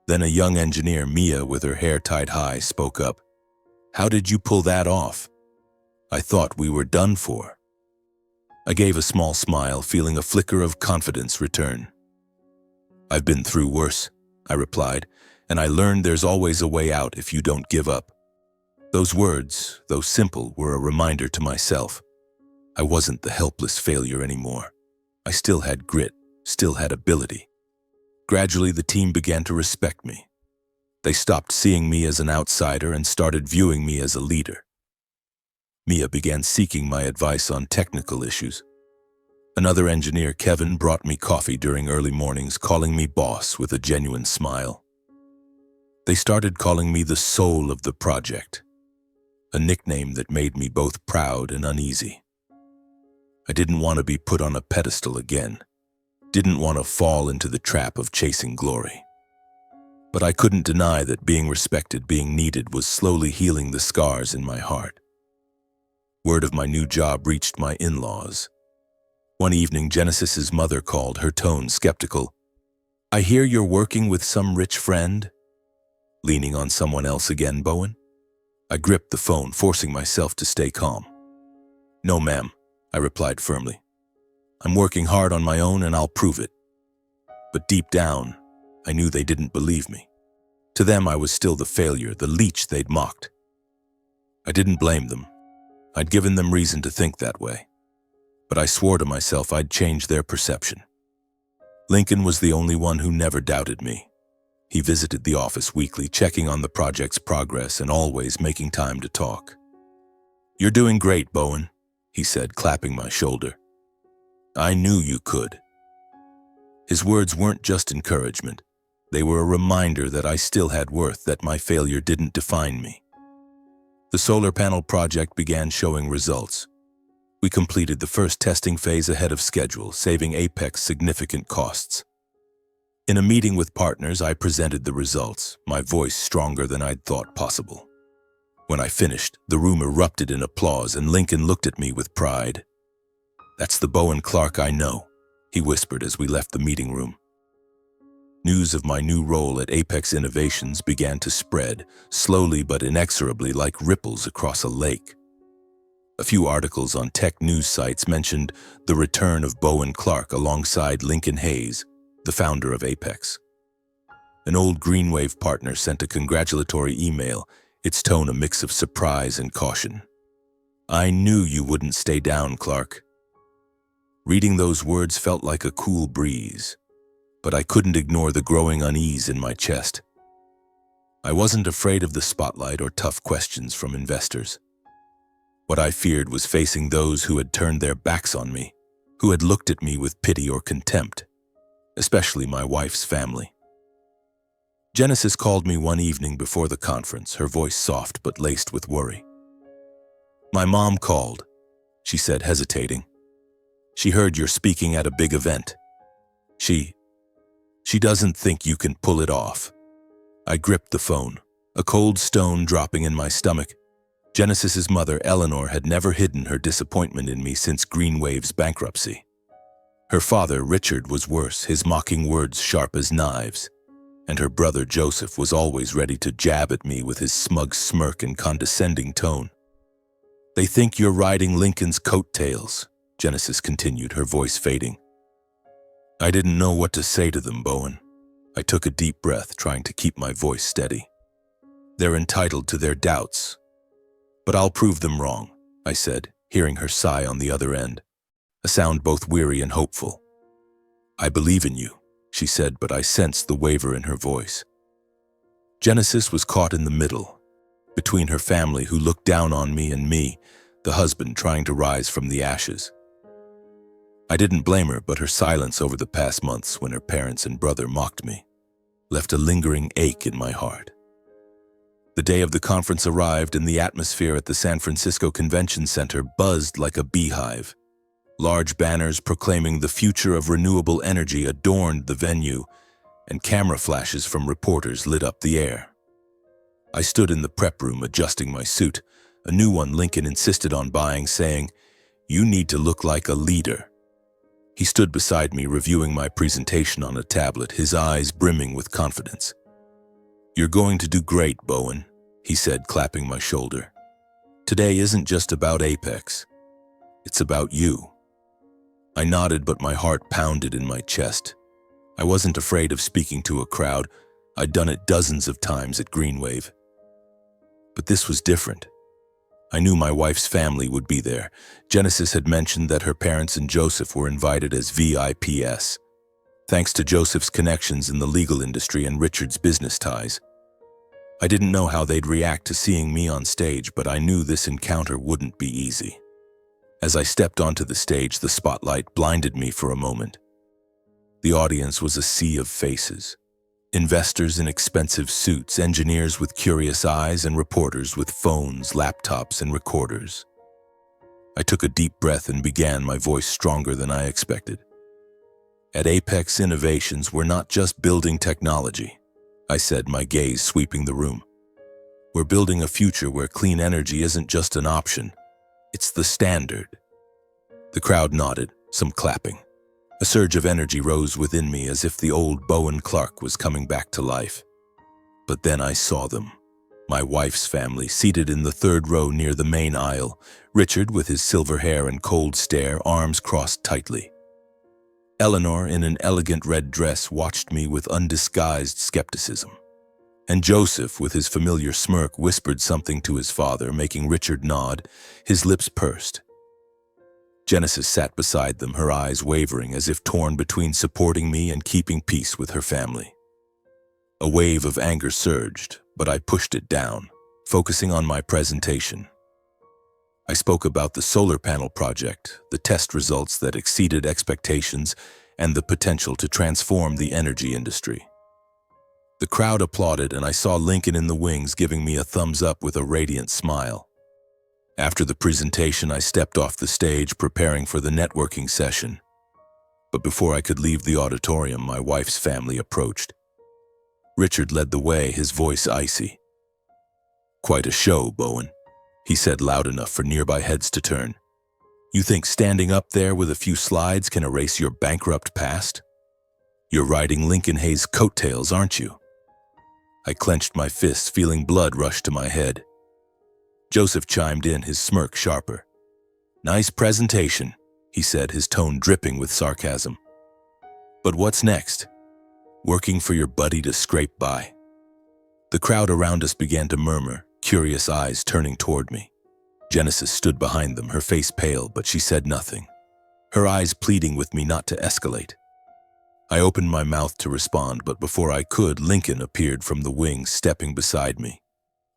Then a young engineer, Mia, with her hair tied high, spoke up. "How did you pull that off? I thought we were done for." I gave a small smile, feeling a flicker of confidence return. "I've been through worse," I replied, "and I learned there's always a way out if you don't give up." Those words, though simple, were a reminder to myself. I wasn't the helpless failure anymore. I still had grit, still had ability. Gradually, the team began to respect me. They stopped seeing me as an outsider and started viewing me as a leader. Mia began seeking my advice on technical issues. Another engineer, Kevin, brought me coffee during early mornings, calling me boss with a genuine smile. They started calling me the soul of the project, a nickname that made me both proud and uneasy. I didn't want to be put on a pedestal again, didn't want to fall into the trap of chasing glory. But I couldn't deny that being respected, being needed, was slowly healing the scars in my heart. Word of my new job reached my in-laws. One evening, Genesis's mother called, her tone skeptical. "I hear you're working with some rich friend?" "Leaning on someone else again, Bowen?" I gripped the phone, forcing myself to stay calm. "No, ma'am," I replied firmly. "I'm working hard on my own and I'll prove it." But deep down, I knew they didn't believe me. To them, I was still the failure, the leech they'd mocked. I didn't blame them. I'd given them reason to think that way. But I swore to myself I'd change their perception. Lincoln was the only one who never doubted me. He visited the office weekly, checking on the project's progress and always making time to talk. "You're doing great, Bowen," he said, clapping my shoulder. "I knew you could." His words weren't just encouragement. They were a reminder that I still had worth, that my failure didn't define me. The solar panel project began showing results. We completed the first testing phase ahead of schedule, saving Apex significant costs. In a meeting with partners, I presented the results, my voice stronger than I'd thought possible. When I finished, the room erupted in applause, and Lincoln looked at me with pride. "That's the Bowen Clark I know," he whispered as we left the meeting room. News of my new role at Apex Innovations began to spread, slowly but inexorably, like ripples across a lake. A few articles on tech news sites mentioned the return of Bowen Clark alongside Lincoln Hayes, the founder of Apex. An old Greenwave partner sent a congratulatory email, its tone a mix of surprise and caution. "I knew you wouldn't stay down, Clark." Reading those words felt like a cool breeze, but I couldn't ignore the growing unease in my chest. I wasn't afraid of the spotlight or tough questions from investors. What I feared was facing those who had turned their backs on me, who had looked at me with pity or contempt, especially my wife's family. Genesis called me one evening before the conference, her voice soft but laced with worry. "My mom called," she said, hesitating. "She heard you're speaking at a big event. She doesn't think you can pull it off." I gripped the phone, a cold stone dropping in my stomach. Genesis's mother, Eleanor, had never hidden her disappointment in me since Greenwave's bankruptcy. Her father, Richard, was worse, his mocking words sharp as knives. And her brother, Joseph, was always ready to jab at me with his smug smirk and condescending tone. "They think you're riding Lincoln's coattails," Genesis continued, her voice fading. I didn't know what to say to them, Bowen. I took a deep breath, trying to keep my voice steady. "They're entitled to their doubts. But I'll prove them wrong," I said, hearing her sigh on the other end, a sound both weary and hopeful. "I believe in you," she said, but I sensed the waver in her voice. Genesis was caught in the middle, between her family who looked down on me and me, the husband trying to rise from the ashes. I didn't blame her, but her silence over the past months when her parents and brother mocked me left a lingering ache in my heart. The day of the conference arrived, and the atmosphere at the San Francisco Convention Center buzzed like a beehive. Large banners proclaiming the future of renewable energy adorned the venue, and camera flashes from reporters lit up the air. I stood in the prep room adjusting my suit, a new one Lincoln insisted on buying, saying, "You need to look like a leader." He stood beside me reviewing my presentation on a tablet, his eyes brimming with confidence. "You're going to do great, Bowen," he said, clapping my shoulder. "Today isn't just about Apex. It's about you." I nodded, but my heart pounded in my chest. I wasn't afraid of speaking to a crowd. I'd done it dozens of times at Greenwave. But this was different. I knew my wife's family would be there. Genesis had mentioned that her parents and Joseph were invited as VIPs. Thanks to Joseph's connections in the legal industry and Richard's business ties. I didn't know how they'd react to seeing me on stage, but I knew this encounter wouldn't be easy. As I stepped onto the stage, the spotlight blinded me for a moment. The audience was a sea of faces. Investors in expensive suits, engineers with curious eyes, and reporters with phones, laptops, and recorders. I took a deep breath and began, my voice stronger than I expected. "At Apex Innovations, we're not just building technology," I said, my gaze sweeping the room. "We're building a future where clean energy isn't just an option. It's the standard." The crowd nodded, some clapping. A surge of energy rose within me as if the old Bowen Clark was coming back to life. But then I saw them. My wife's family, seated in the third row near the main aisle, Richard with his silver hair and cold stare, arms crossed tightly. Eleanor, in an elegant red dress, watched me with undisguised skepticism. And Joseph, with his familiar smirk, whispered something to his father, making Richard nod, his lips pursed. Genesis sat beside them, her eyes wavering as if torn between supporting me and keeping peace with her family. A wave of anger surged, but I pushed it down, focusing on my presentation. I spoke about the solar panel project, the test results that exceeded expectations, and the potential to transform the energy industry. The crowd applauded, and I saw Lincoln in the wings giving me a thumbs up with a radiant smile. After the presentation, I stepped off the stage, preparing for the networking session. But before I could leave the auditorium, my wife's family approached. Richard led the way, his voice icy. "Quite a show, Bowen," he said loud enough for nearby heads to turn. "You think standing up there with a few slides can erase your bankrupt past? You're riding Lincoln Hayes' coattails, aren't you?" I clenched my fists, feeling blood rush to my head. Joseph chimed in, his smirk sharper. "Nice presentation," he said, his tone dripping with sarcasm. "But what's next? Working for your buddy to scrape by?" The crowd around us began to murmur, curious eyes turning toward me. Genesis stood behind them, her face pale, but she said nothing, her eyes pleading with me not to escalate. I opened my mouth to respond, but before I could, Lincoln appeared from the wings, stepping beside me.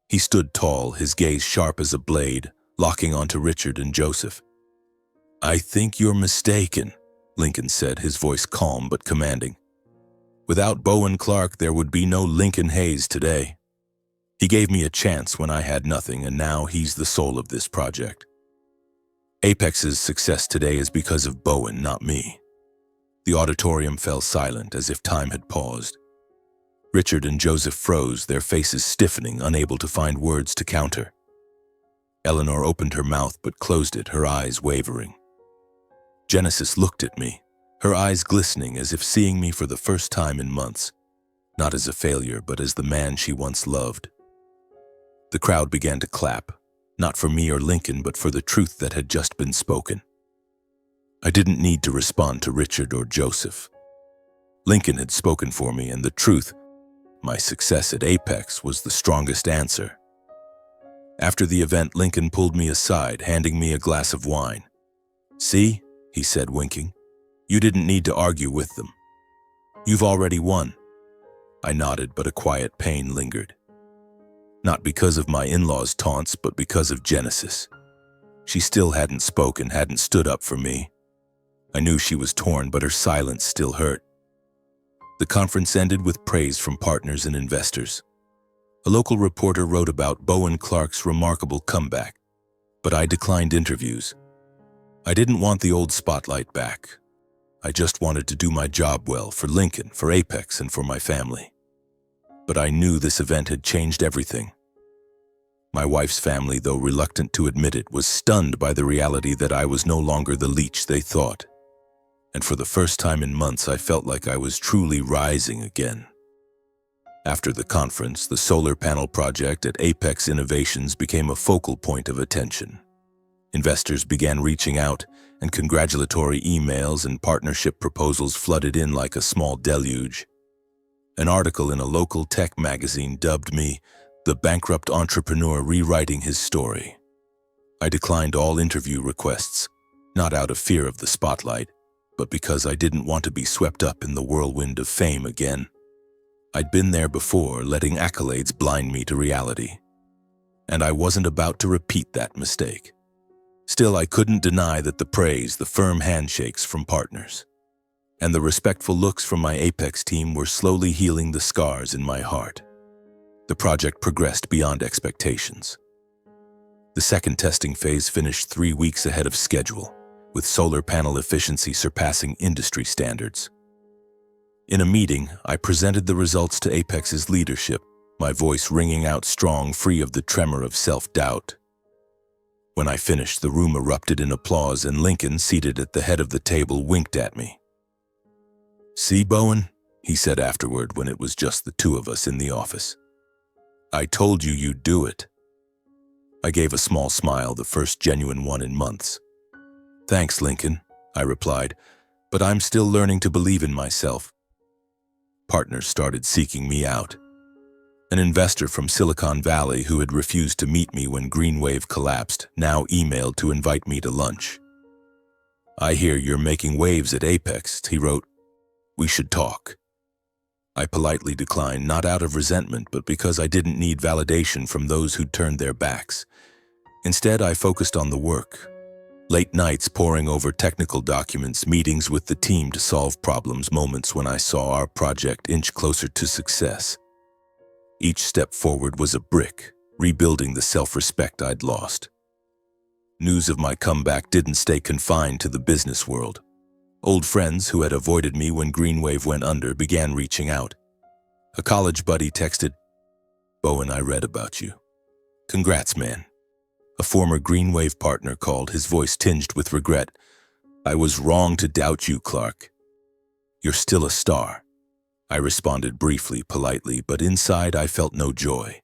He stood tall, his gaze sharp as a blade, locking onto Richard and Joseph. "I think you're mistaken," Lincoln said, his voice calm but commanding. "Without Bowen Clark, there would be no Lincoln Hayes today. He gave me a chance when I had nothing, and now he's the soul of this project. Apex's success today is because of Bowen, not me." The auditorium fell silent, as if time had paused. Richard and Joseph froze, their faces stiffening, unable to find words to counter. Eleanor opened her mouth but closed it, her eyes wavering. Genesis looked at me, her eyes glistening as if seeing me for the first time in months, not as a failure but as the man she once loved. The crowd began to clap, not for me or Lincoln but for the truth that had just been spoken. I didn't need to respond to Richard or Joseph. Lincoln had spoken for me, and the truth, my success at Apex, was the strongest answer. After the event, Lincoln pulled me aside, handing me a glass of wine. "See," he said, winking, "you didn't need to argue with them. You've already won." I nodded, but a quiet pain lingered. Not because of my in-laws' taunts, but because of Genesis. She still hadn't spoken, hadn't stood up for me. I knew she was torn, but her silence still hurt. The conference ended with praise from partners and investors. A local reporter wrote about Bowen Clark's remarkable comeback, but I declined interviews. I didn't want the old spotlight back. I just wanted to do my job well for Lincoln, for Apex, and for my family. But I knew this event had changed everything. My wife's family, though reluctant to admit it, was stunned by the reality that I was no longer the Leech they thought. And for the first time in months, I felt like I was truly rising again. After the conference, the solar panel project at Apex Innovations became a focal point of attention. Investors began reaching out, and congratulatory emails and partnership proposals flooded in like a small deluge. An article in a local tech magazine dubbed me the bankrupt entrepreneur rewriting his story. I declined all interview requests, not out of fear of the spotlight, but because I didn't want to be swept up in the whirlwind of fame again. I'd been there before, letting accolades blind me to reality. And I wasn't about to repeat that mistake. Still, I couldn't deny that the praise, the firm handshakes from partners, and the respectful looks from my Apex team were slowly healing the scars in my heart. The project progressed beyond expectations. The second testing phase finished 3 weeks ahead of schedule, with solar panel efficiency surpassing industry standards. In a meeting, I presented the results to Apex's leadership, my voice ringing out strong, free of the tremor of self-doubt. When I finished, the room erupted in applause, and Lincoln, seated at the head of the table, winked at me. "See, Bowen," he said afterward when it was just the two of us in the office. "I told you you'd do it." I gave a small smile, the first genuine one in months. "Thanks, Lincoln," I replied, "but I'm still learning to believe in myself." Partners started seeking me out. An investor from Silicon Valley who had refused to meet me when Greenwave collapsed now emailed to invite me to lunch. "I hear you're making waves at Apex," he wrote. "We should talk." I politely declined, not out of resentment, but because I didn't need validation from those who'd turned their backs. Instead, I focused on the work. Late nights poring over technical documents, meetings with the team to solve problems, moments when I saw our project inch closer to success. Each step forward was a brick, rebuilding the self-respect I'd lost. News of my comeback didn't stay confined to the business world. Old friends who had avoided me when Greenwave went under began reaching out. A college buddy texted, "Bowen, I read about you. Congrats, man." A former Greenwave partner called, his voice tinged with regret. "I was wrong to doubt you, Clark. You're still a star." I responded briefly, politely, but inside I felt no joy.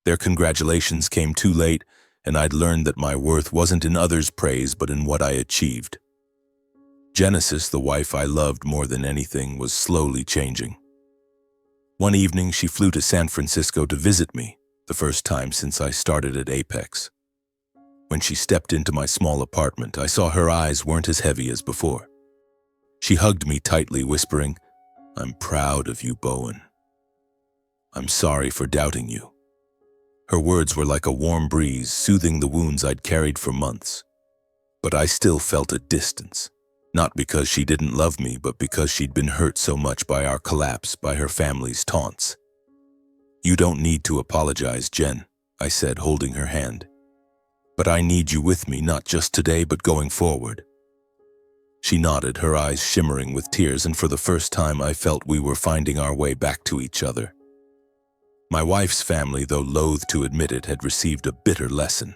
Their congratulations came too late, and I'd learned that my worth wasn't in others' praise but in what I achieved. Genesis, the wife I loved more than anything, was slowly changing. One evening, she flew to San Francisco to visit me, the first time since I started at Apex. When she stepped into my small apartment, I saw her eyes weren't as heavy as before. She hugged me tightly, whispering, "I'm proud of you, Bowen. I'm sorry for doubting you." Her words were like a warm breeze, soothing the wounds I'd carried for months. But I still felt a distance, not because she didn't love me, but because she'd been hurt so much by our collapse, by her family's taunts. "You don't need to apologize, Jen," I said, holding her hand. "But I need you with me, not just today, but going forward." She nodded, her eyes shimmering with tears, and for the first time I felt we were finding our way back to each other. My wife's family, though loath to admit it, had received a bitter lesson.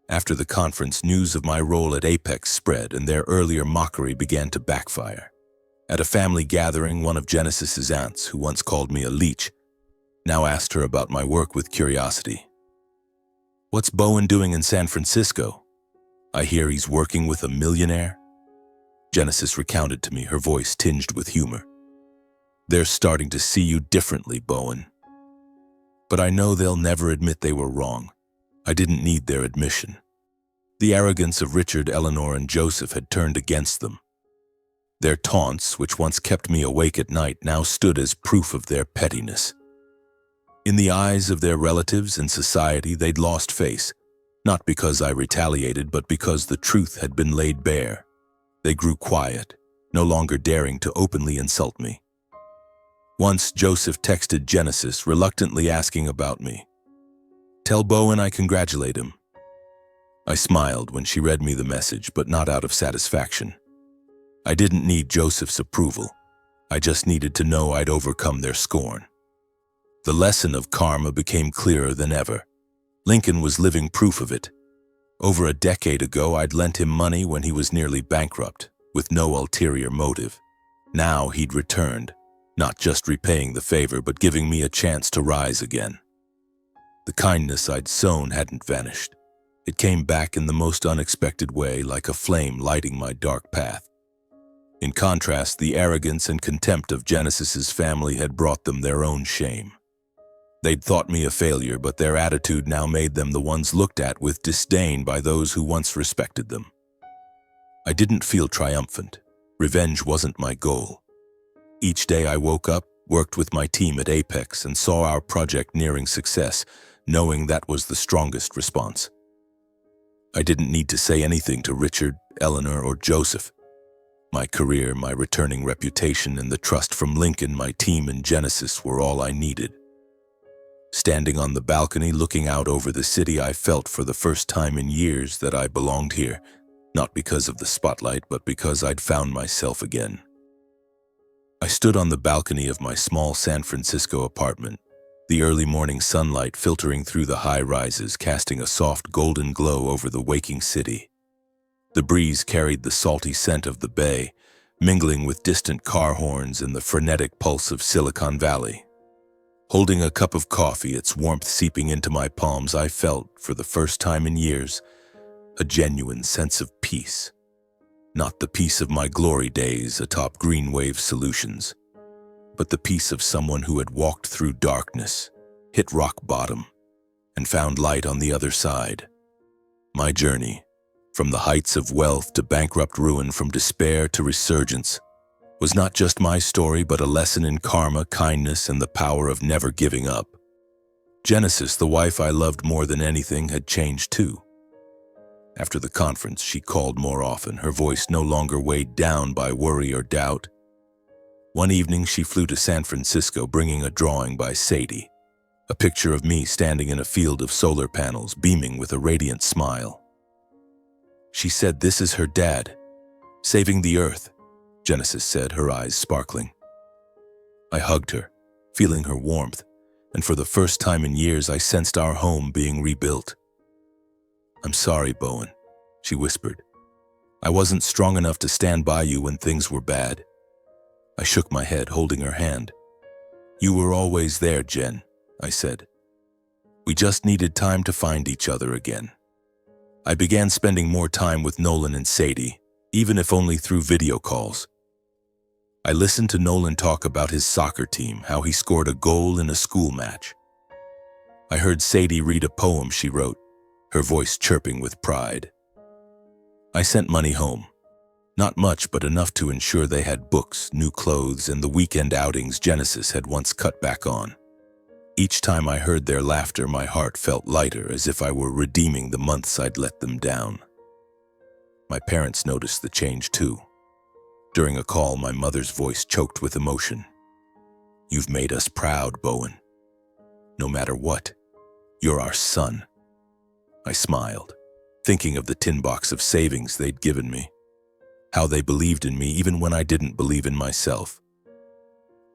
After the conference, news of my role at Apex spread, and their earlier mockery began to backfire. At a family gathering, one of Genesis's aunts, who once called me a leech, now asked her about my work with curiosity. "What's Bowen doing in San Francisco? I hear he's working with a millionaire." Genesis recounted to me, her voice tinged with humor. "They're starting to see you differently, Bowen. But I know they'll never admit they were wrong. I didn't need their admission. The arrogance of Richard, Eleanor, and Joseph had turned against them. Their taunts, which once kept me awake at night, now stood as proof of their pettiness. In the eyes of their relatives and society, they'd lost face, not because I retaliated, but because the truth had been laid bare. They grew quiet, no longer daring to openly insult me. Once, Joseph texted Genesis, reluctantly asking about me. "Tell Bowen I congratulate him." I smiled when she read me the message, but not out of satisfaction. I didn't need Joseph's approval. I just needed to know I'd overcome their scorn. The lesson of karma became clearer than ever. Lincoln was living proof of it. Over a decade ago, I'd lent him money when he was nearly bankrupt, with no ulterior motive. Now he'd returned, not just repaying the favor, but giving me a chance to rise again. The kindness I'd sown hadn't vanished. It came back in the most unexpected way, like a flame lighting my dark path. In contrast, the arrogance and contempt of Genesis's family had brought them their own shame. They'd thought me a failure, but their attitude now made them the ones looked at with disdain by those who once respected them. I didn't feel triumphant. Revenge wasn't my goal. Each day I woke up, worked with my team at Apex, and saw our project nearing success, knowing that was the strongest response. I didn't need to say anything to Richard, Eleanor, or Joseph. My career, my returning reputation, and the trust from Lincoln, my team, and Genesis were all I needed. Standing on the balcony looking out over the city, I felt for the first time in years that I belonged here, not because of the spotlight, but because I'd found myself again. I stood on the balcony of my small San Francisco apartment, the early morning sunlight filtering through the high rises, casting a soft golden glow over the waking city. The breeze carried the salty scent of the bay, mingling with distant car horns and the frenetic pulse of Silicon Valley. Holding a cup of coffee, its warmth seeping into my palms, I felt, for the first time in years, a genuine sense of peace. Not the peace of my glory days atop Greenwave Solutions, but the peace of someone who had walked through darkness, hit rock bottom, and found light on the other side. My journey, from the heights of wealth to bankrupt ruin, from despair to resurgence, was not just my story, but a lesson in karma, kindness, and the power of never giving up. Genesis, the wife I loved more than anything, had changed too. After the conference, she called more often, her voice no longer weighed down by worry or doubt. One evening, she flew to San Francisco, bringing a drawing by Sadie, a picture of me standing in a field of solar panels, beaming with a radiant smile. She said, "This is her dad, saving the earth," Genesis said, her eyes sparkling. I hugged her, feeling her warmth, and for the first time in years, I sensed our home being rebuilt. "I'm sorry, Bowen," she whispered. "I wasn't strong enough to stand by you when things were bad." I shook my head, holding her hand. "You were always there, Jen," I said. "We just needed time to find each other again." I began spending more time with Nolan and Sadie, even if only through video calls. I listened to Nolan talk about his soccer team, how he scored a goal in a school match. I heard Sadie read a poem she wrote, her voice chirping with pride. I sent money home. Not much, but enough to ensure they had books, new clothes, and the weekend outings Genesis had once cut back on. Each time I heard their laughter, my heart felt lighter, as if I were redeeming the months I'd let them down. My parents noticed the change too. During a call, my mother's voice choked with emotion. "You've made us proud, Bowen. No matter what, you're our son." I smiled, thinking of the tin box of savings they'd given me, how they believed in me even when I didn't believe in myself.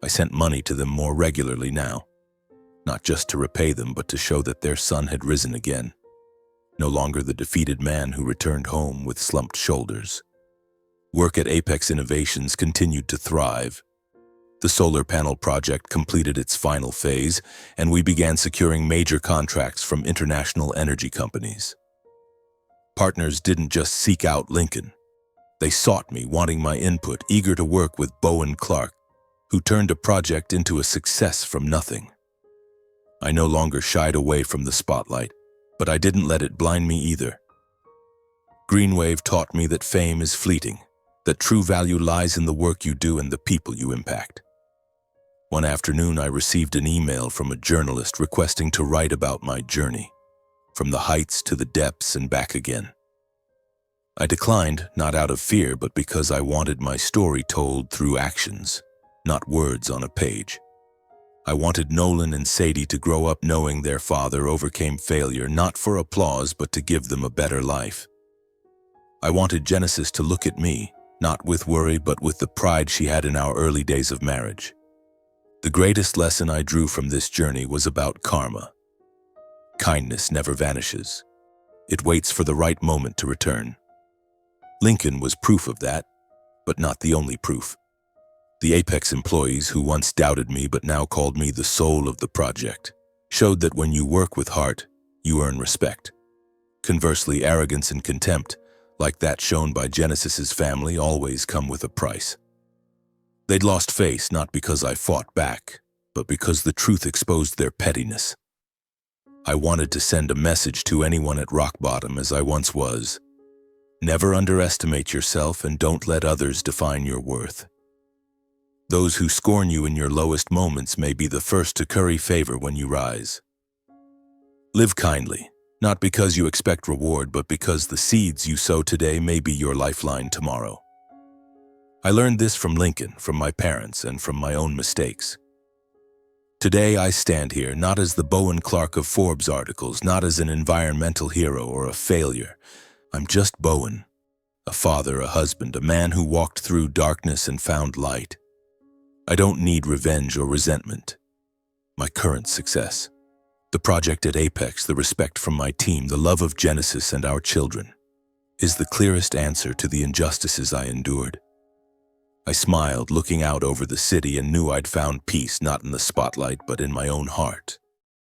I sent money to them more regularly now, not just to repay them, but to show that their son had risen again, no longer the defeated man who returned home with slumped shoulders. Work at Apex Innovations continued to thrive. The solar panel project completed its final phase, and we began securing major contracts from international energy companies. Partners didn't just seek out Lincoln. They sought me, wanting my input, eager to work with Bowen Clark, who turned a project into a success from nothing. I no longer shied away from the spotlight, but I didn't let it blind me either. Greenwave taught me that fame is fleeting, that true value lies in the work you do and the people you impact. One afternoon, I received an email from a journalist requesting to write about my journey, from the heights to the depths and back again. I declined, not out of fear, but because I wanted my story told through actions, not words on a page. I wanted Nolan and Sadie to grow up knowing their father overcame failure, not for applause, but to give them a better life. I wanted Genesis to look at me, not with worry, but with the pride she had in our early days of marriage. The greatest lesson I drew from this journey was about karma. Kindness never vanishes. It waits for the right moment to return. Lincoln was proof of that, but not the only proof. The Apex employees who once doubted me but now called me the soul of the project showed that when you work with heart, you earn respect. Conversely, arrogance and contempt, like that shown by Genesis's family, always come with a price. They'd lost face not because I fought back, but because the truth exposed their pettiness. I wanted to send a message to anyone at rock bottom as I once was. Never underestimate yourself and don't let others define your worth. Those who scorn you in your lowest moments may be the first to curry favor when you rise. Live kindly, not because you expect reward, but because the seeds you sow today may be your lifeline tomorrow. I learned this from Lincoln, from my parents, and from my own mistakes. Today I stand here not as the Bowen Clark of Forbes articles, not as an environmental hero or a failure. I'm just Bowen, a father, a husband, a man who walked through darkness and found light. I don't need revenge or resentment. My current success, the project at Apex, the respect from my team, the love of Genesis and our children, is the clearest answer to the injustices I endured. I smiled, looking out over the city, and knew I'd found peace not in the spotlight but in my own heart.